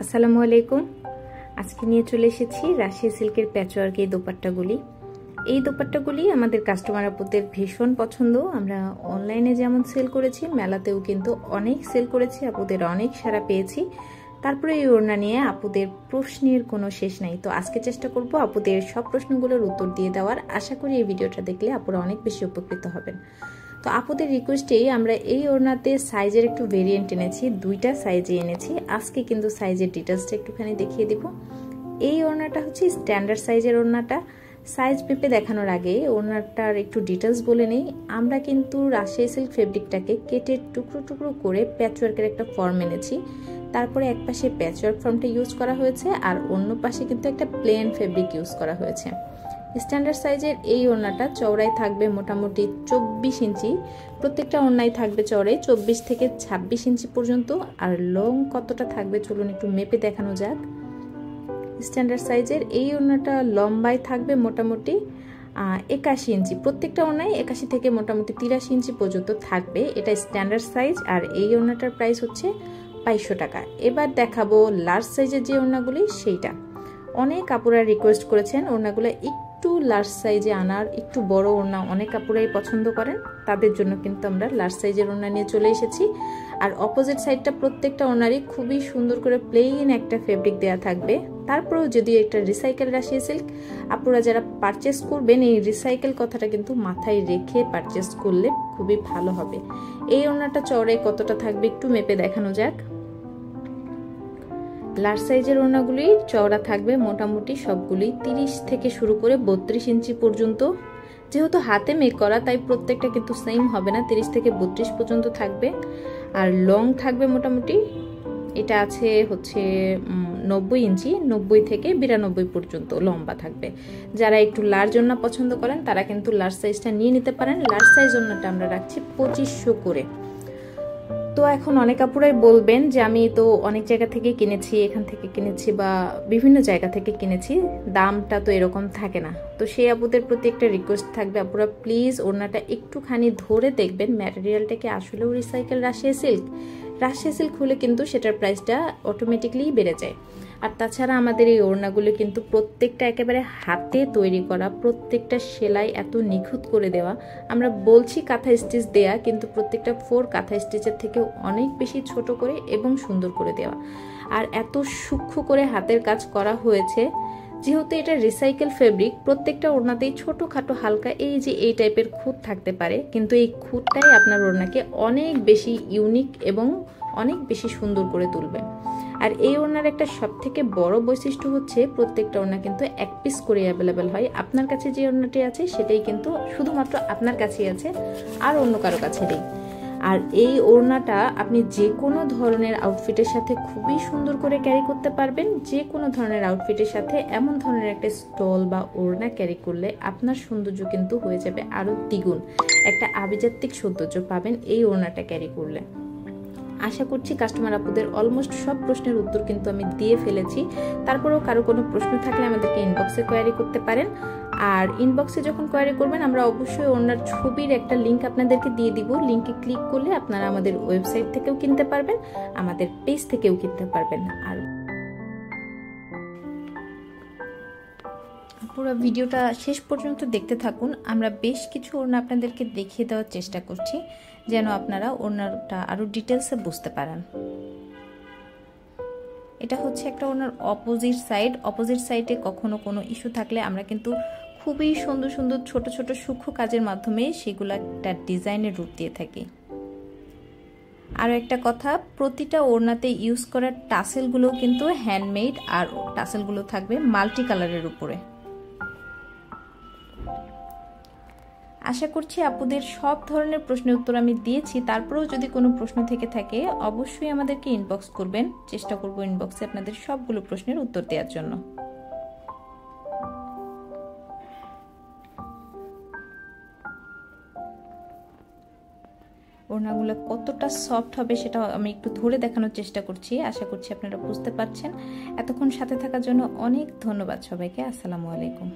আসসালামু আলাইকুম। আজকে নিয়ে চলে এসেছি রাশিয়া সিল্কের প্যাচওয়ার্ক এই দোপাট্টাগুলি। এই দোপাট্টাগুলি আমাদের কাস্টমার আপুদের ভীষণ পছন্দ। আমরা অনলাইনে যেমন সেল করেছি, মেলাতেও কিন্তু অনেক সেল করেছি, আপুদের অনেক সাড়া পেয়েছি। তারপরে এই ওড়না নিয়ে আপুদের প্রশ্নের কোনো শেষ নাই। তো আজকে চেষ্টা করব আপুদের সব প্রশ্নগুলোর উত্তর দিয়ে দেওয়ার। আশা করি এই ভিডিওটা দেখলে আপুরা অনেক বেশি উপকৃত হবেন। তো আপুদের রিকোয়েস্টেই আমরা এই ওড়নাতে সাইজের একটু ভেরিয়েন্ট এনেছি, দুইটা সাইজে এনেছি। আজকে কিন্তু সাইজের ডিটেলসটা একটুখানি দেখিয়ে দিব। এই ওড়নাটা হচ্ছে স্ট্যান্ডার্ড সাইজের ওড়নাটা। সাইজ মেপে দেখানোর আগে ওড়নাটার একটু ডিটেলস বলে নেই। আমরা কিন্তু রাশিয়া সিল্ক ফেব্রিকটাকে কেটে টুকরো টুকরো করে প্যাচওয়ার্কের একটা ফর্ম এনেছি। তারপরে এক পাশে প্যাচওয়ার্ক ফর্মটা ইউজ করা হয়েছে আর অন্য পাশে কিন্তু একটা প্লেন ফেব্রিক ইউজ করা হয়েছে। স্ট্যান্ডার্ড সাইজের এই ওড়নাটা চওড়াই থাকবে মোটামুটি 24 ইঞ্চি। প্রত্যেকটা ওড়নাই থাকবে চওড়াই 24 থেকে 26 ইঞ্চি পর্যন্ত। আর লং কতটা থাকবে চলুন একটু মেপে দেখানো যাক। স্ট্যান্ডার্ড সাইজের এই ওড়নাটা লম্বায় থাকবে মোটামুটি 81 ইঞ্চি। প্রত্যেকটা ওড়নাই 81 থেকে মোটামুটি 83 ইঞ্চি পর্যন্ত থাকবে। এটা স্ট্যান্ডার্ড সাইজ আর এই ওড়নাটার প্রাইস হচ্ছে 2200 টাকা। এবার দেখাবো লার্জ সাইজের যে ওড়নাগুলি সেইটা। অনেক আপুরা রিকোয়েস্ট করেছেন ওড়নাগুলো একটু লার্জ সাইজে আনার, একটু বড় ওড়না অনেক আপুরাই পছন্দ করেন। তাদের জন্য কিন্তু আমরা লার্জ সাইজের ওড়না নিয়ে চলে এসেছি। আর অপোজিট সাইডটা প্রত্যেকটা ওড়নারই খুবই সুন্দর করে প্লেন একটা ফেব্রিক দেওয়া থাকবে। তারপরেও যদি একটা রিসাইকেল রাশিয়া সিল্ক, আপুরা যারা পারচেস করবেন এই রিসাইকেল কথাটা কিন্তু মাথায় রেখে পারচেস করলে খুবই ভালো হবে। এই ওড়নাটা চওড়ায় কতটা থাকবে একটু মেপে দেখানো যাক। লার্জ সাইজের ওড়নাগুলি চওড়া থাকবে মোটামুটি সবগুলি 30 থেকে শুরু করে 32 ইঞ্চি পর্যন্ত। যেহেতু হাতে মেক করা তাই প্রত্যেকটা কিন্তু সেম হবে না, 30 থেকে 32 পর্যন্ত থাকবে। আর লং থাকবে মোটামুটি, এটা আছে হচ্ছে 90 ইঞ্চি, 90 থেকে 92 পর্যন্ত লম্বা থাকবে। যারা একটু লার্জ ওড়না পছন্দ করেন তারা কিন্তু লার্জ সাইজটা নিয়ে নিতে পারেন। লার্জ সাইজ ওড়নাটা আমরা রাখছি 2500 করে। তো এখন অনেক আপুরাই বলবেন যে আমি তো অনেক জায়গা থেকে কিনেছি, এখান থেকে কিনেছি বা বিভিন্ন জায়গা থেকে কিনেছি, দামটা তো এরকম থাকে না। তো সেই আপুদের প্রতি একটা রিকোয়েস্ট থাকবে, আপুরা প্লিজ ওড়নাটা একটুখানি ধরে দেখবেন ম্যাটেরিয়ালটা কি আসলেও recycle Russia silk. Russia silk হলে কিন্তু সেটার প্রাইসটা অটোমেটিকলি বেড়ে যায়। আর তাছাড়া আমাদের এই ওড়নাগুলো কিন্তু প্রত্যেকটা একেবারে হাতে তৈরি করা, প্রত্যেকটা সেলাই এত নিখুঁত করে দেওয়া। আমরা বলছি কাঁথা স্টিচ দেয়া, কিন্তু প্রত্যেকটা 4 কাঁথা স্টিচের থেকেও অনেক বেশি ছোট করে এবং সুন্দর করে দেওয়া। আর এত সূক্ষ্ম করে হাতের কাজ করা হয়েছে। যেহেতু এটা রিসাইকেল ফেব্রিক, প্রত্যেকটা ওড়নাতেই ছোটোখাটো হালকা এই টাইপের খুঁত থাকতে পারে, কিন্তু এই খুঁতটাই আপনার ওড়নাকে অনেক বেশি ইউনিক এবং অনেক বেশি সুন্দর করে তুলবে। আর এই ওড়নার একটা সবথেকে বড় বৈশিষ্ট্য হচ্ছে প্রত্যেকটা ওড়না কিন্তু এক পিস করে অ্যাভেলেবেল হয়। আপনার কাছে যে ওড়নাটি আছে সেটাই কিন্তু শুধুমাত্র আপনার কাছেই আছে, আর অন্য কারো কাছে নেই। আর এই ওড়নাটা আপনি যে কোনো ধরনের আউটফিটের সাথে খুবই সুন্দর করে ক্যারি করতে পারবেন। যে কোনো ধরনের আউটফিটের সাথে এমন ধরনের একটা স্টল বা ওড়না ক্যারি করলে আপনার সৌন্দর্য কিন্তু হয়ে যাবে আরো দ্বিগুণ। একটা আভিজাত্যিক সৌন্দর্য পাবেন এই ওড়নাটা ক্যারি করলে। আশা করছি কাস্টমার আপুদের অলমোস্ট সব প্রশ্নের উত্তর কিন্তু আমি দিয়ে ফেলেছি। তারপরেও কারো কোনো প্রশ্ন থাকলে আমাদেরকে ইনবক্সে কোয়ারি করতে পারেন। আর ইনবক্সে যখন কোয়ারি করবেন আমরা অবশ্যই ওনার ছবির একটা লিঙ্ক আপনাদেরকে দিয়ে দিব। লিঙ্কে ক্লিক করলে আপনারা আমাদের ওয়েবসাইট থেকেও কিনতে পারবেন, আমাদের পেজ থেকেও কিনতে পারবেন। আর পুরো ভিডিওটা শেষ পর্যন্ত দেখতে থাকুন। আমরা বেশ কিছু ওড়না আপনাদেরকে দেখিয়ে দেওয়ার চেষ্টা করছি যেন আপনারা ওড়নাটা আরো ডিটেলসে বুঝতে পারেন। এটা হচ্ছে একটা ওড়নার অপোজিট সাইড। অপোজিট সাইডে কখনো কোনো ইস্যু থাকলে আমরা কিন্তু খুবই সুন্দর সুন্দর ছোট ছোট সূক্ষ্ম কাজের মাধ্যমে সেগুলো একটা ডিজাইনের রূপ দিয়ে থাকি। আরও একটা কথা, প্রতিটা ওড়নাতে ইউজ করা টাসেলগুলো কিন্তু হ্যান্ডমেড, আর টাসেলগুলো থাকবে মাল্টি কালারের উপরে। আশা করছি আপুদের সব ধরনের প্রশ্নের উত্তর আমি দিয়েছি। তারপরেও যদি কোনো প্রশ্ন থেকে থাকে অবশ্যই আমাদেরকে ইনবক্স করবেন। চেষ্টা করব ইনবক্সে আপনাদের সবগুলো প্রশ্নের উত্তর দেওয়ার জন্য। ওড়নাগুলো কতটা সফট হবে সেটা আমি একটু ধরে দেখানোর চেষ্টা করছি। আশা করছি আপনারা বুঝতে পারছেন। এতক্ষণ সাথে থাকার জন্য অনেক ধন্যবাদ সবাইকে। আসসালামু আলাইকুম।